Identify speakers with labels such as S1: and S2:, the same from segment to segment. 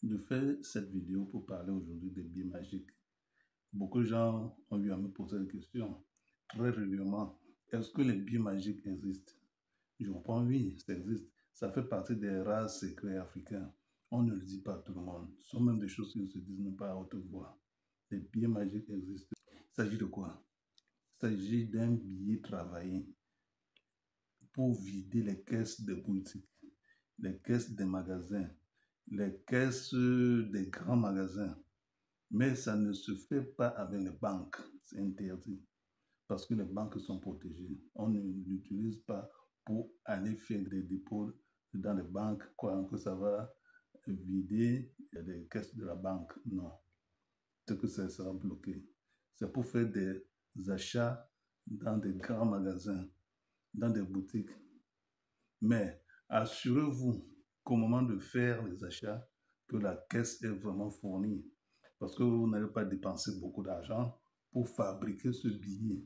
S1: Je fais cette vidéo pour parler aujourd'hui des billets magiques. Beaucoup de gens ont eu à me poser la question très régulièrement. Est-ce que les billets magiques existent? Je réponds oui, ça existe. Ça fait partie des rares secrets africains. On ne le dit pas à tout le monde. Ce sont même des choses qui ne se disent même pas à haute voix. Les billets magiques existent. Il s'agit de quoi? Il s'agit d'un billet travaillé pour vider les caisses des boutiques, les caisses des magasins, les caisses des grands magasins. Mais ça ne se fait pas avec les banques, c'est interdit. Parce que les banques sont protégées. On ne l'utilise pas pour aller faire des dépôts dans les banques, croyant que ça va vider les caisses de la banque. Non, c'est que ça sera bloqué. C'est pour faire des achats dans des grands magasins, dans des boutiques. Mais assurez-vous qu'au moment de faire les achats, que la caisse est vraiment fournie. Parce que vous n'allez pas dépenser beaucoup d'argent pour fabriquer ce billet.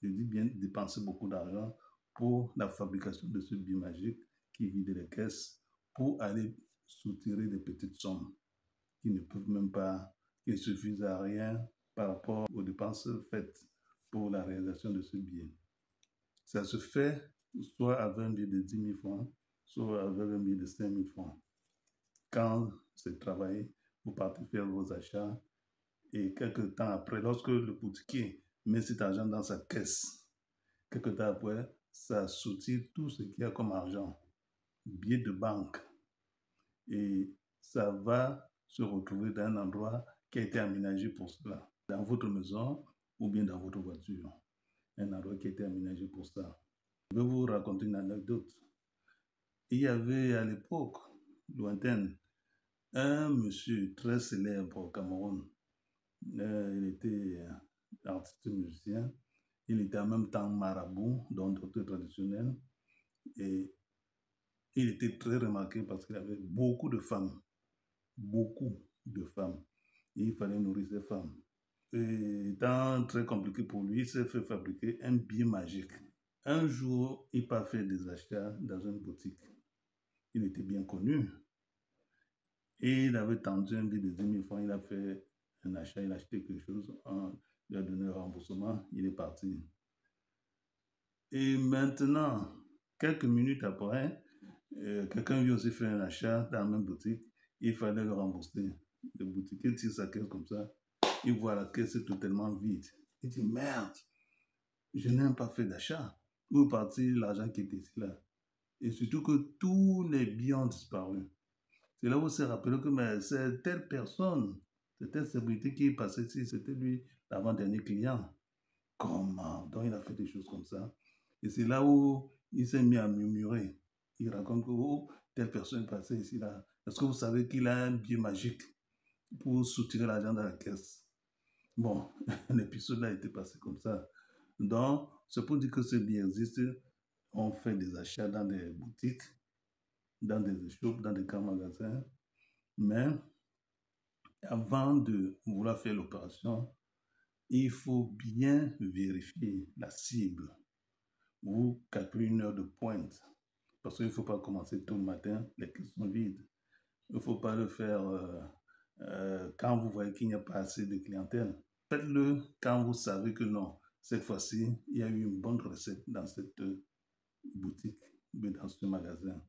S1: Je dis bien dépenser beaucoup d'argent pour la fabrication de ce billet magique qui vide les caisses pour aller soutirer des petites sommes qui ne peuvent même pas, qui ne suffisent à rien par rapport aux dépenses faites pour la réalisation de ce billet. Ça se fait soit avec un billet de 10 000 francs, soit avec un billet de 5 000 francs. Quand c'est travaillé, vous partez faire vos achats et quelques temps après, lorsque le boutiquier met cet argent dans sa caisse, quelques temps après, ça soutire tout ce qu'il y a comme argent, billets de banque, et ça va se retrouver dans un endroit qui a été aménagé pour cela, dans votre maison ou bien dans votre voiture, un endroit qui a été aménagé pour ça. Je vais vous raconter une anecdote. Il y avait à l'époque lointaine un monsieur très célèbre au Cameroun. Il était artiste musicien. Il était en même temps marabout, donc docteur traditionnel. Et il était très remarqué parce qu'il avait beaucoup de femmes. Beaucoup de femmes. Et il fallait nourrir ces femmes. Et étant très compliqué pour lui, il s'est fait fabriquer un billet magique. Un jour, il part faire des achats dans une boutique. Il était bien connu. Et il avait tendu un billet de 10 000 francs. Il a fait un achat, il a acheté quelque chose. Il a donné un remboursement. Il est parti. Et maintenant, quelques minutes après, quelqu'un lui aussi fait un achat dans la même boutique. Il fallait le rembourser. Le boutiquier tire sa caisse comme ça. Il voit la caisse est totalement vide. Il dit merde, je n'ai même pas fait d'achat. Où est parti l'argent qui était ici là? Et surtout que tous les billets ont disparu. C'est là où on s'est rappelé que c'est telle personne, c'est telle célébrité qui est passée ici, c'était lui l'avant-dernier client. Comment? Donc il a fait des choses comme ça. Et c'est là où il s'est mis à murmurer. Il raconte que oh, telle personne est passée ici là. Est-ce que vous savez qu'il a un billet magique pour soutirer l'argent dans la caisse? Bon, l'épisode a été passé comme ça. Donc, c'est pour dire que ce billet existe. On fait des achats dans des boutiques, dans des shops, dans des grands magasins. Mais avant de vouloir faire l'opération, il faut bien vérifier la cible. Vous calculez une heure de pointe. Parce qu'il ne faut pas commencer tôt le matin, les caisses sont vides. Il ne faut pas le faire quand vous voyez qu'il n'y a pas assez de clientèle. Faites-le quand vous savez que non, cette fois-ci, il y a eu une bonne recette dans cette boutique, dans ce magasin.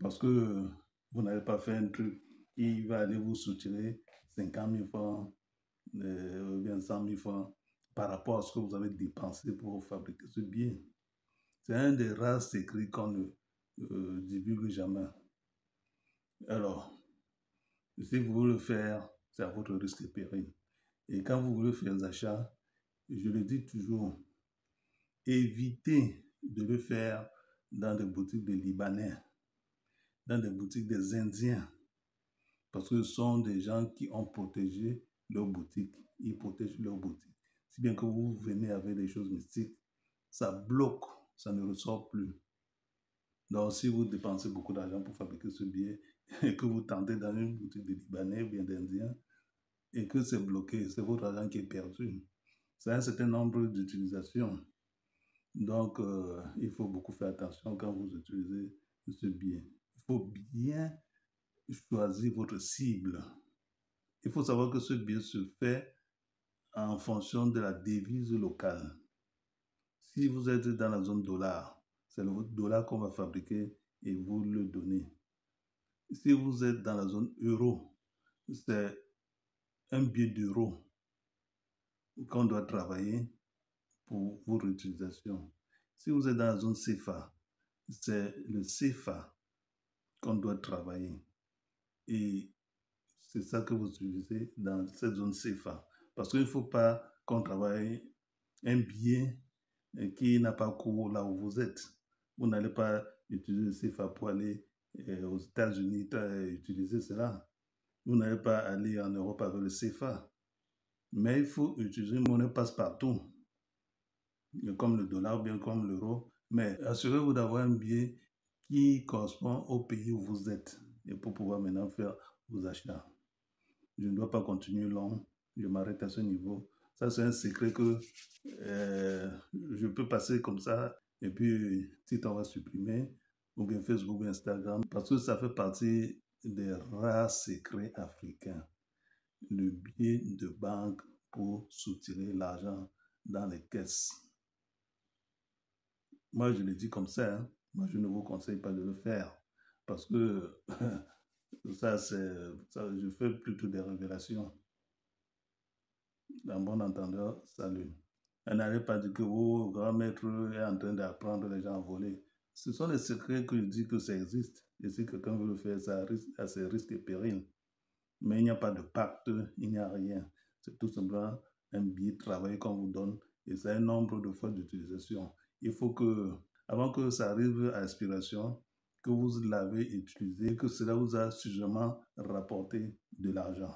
S1: Parce que vous n'avez pas fait un truc qui va aller vous soutirer 50 000 francs, ou bien 100 000 francs par rapport à ce que vous avez dépensé pour fabriquer ce billet. C'est un des rares secrets qu'on ne divulgue jamais. Alors, si vous voulez le faire, c'est à votre risque et péril. Et quand vous voulez faire des achats, je le dis toujours, évitez de le faire dans des boutiques de Libanais, dans des boutiques des Indiens, parce que ce sont des gens qui ont protégé leur boutique. Ils protègent leur boutique. Si bien que vous venez avec des choses mystiques, ça bloque, ça ne ressort plus. Donc, si vous dépensez beaucoup d'argent pour fabriquer ce billet et que vous tentez dans une boutique de Libanais ou bien d'Indiens et que c'est bloqué, c'est votre argent qui est perdu. C'est un certain nombre d'utilisations. Donc, il faut beaucoup faire attention quand vous utilisez ce billet. Il faut bien choisir votre cible. Il faut savoir que ce billet se fait en fonction de la devise locale. Si vous êtes dans la zone dollar, c'est le dollar qu'on va fabriquer et vous le donner. Si vous êtes dans la zone euro, c'est un billet d'euro qu'on doit travailler pour vos réutilisations. Si vous êtes dans la zone CFA, c'est le CFA qu'on doit travailler. Et c'est ça que vous utilisez dans cette zone CFA. Parce qu'il ne faut pas qu'on travaille un billet qui n'a pas cours là où vous êtes. Vous n'allez pas utiliser le CFA pour aller aux États-Unis utiliser cela. Vous n'allez pas aller en Europe avec le CFA. Mais il faut utiliser une monnaie passe-partout, comme le dollar ou bien comme l'euro. Mais assurez-vous d'avoir un billet qui correspond au pays où vous êtes et pour pouvoir maintenant faire vos achats. Je ne dois pas continuer long, je m'arrête à ce niveau. Ça, c'est un secret que je peux passer comme ça et puis TikTok va supprimer, ou bien Facebook ou Instagram, parce que ça fait partie des rares secrets africains. Le billet de banque pour soutirer l'argent dans les caisses. Moi, je le dis comme ça, hein. Moi, je ne vous conseille pas de le faire parce que ça, je fais plutôt des révélations. D'un bon entendeur, salut. N'allez pas dire que vos grand maître est en train d'apprendre les gens à voler. Ce sont les secrets que je dis que ça existe. Et si quelqu'un veut le faire, ça risque, à ses risques et périls. Mais il n'y a pas de pacte, il n'y a rien. C'est tout simplement un billet de travail qu'on vous donne et c'est un nombre de fois d'utilisation. Il faut que, avant que ça arrive à expiration, que vous l'avez utilisé, que cela vous a suffisamment rapporté de l'argent.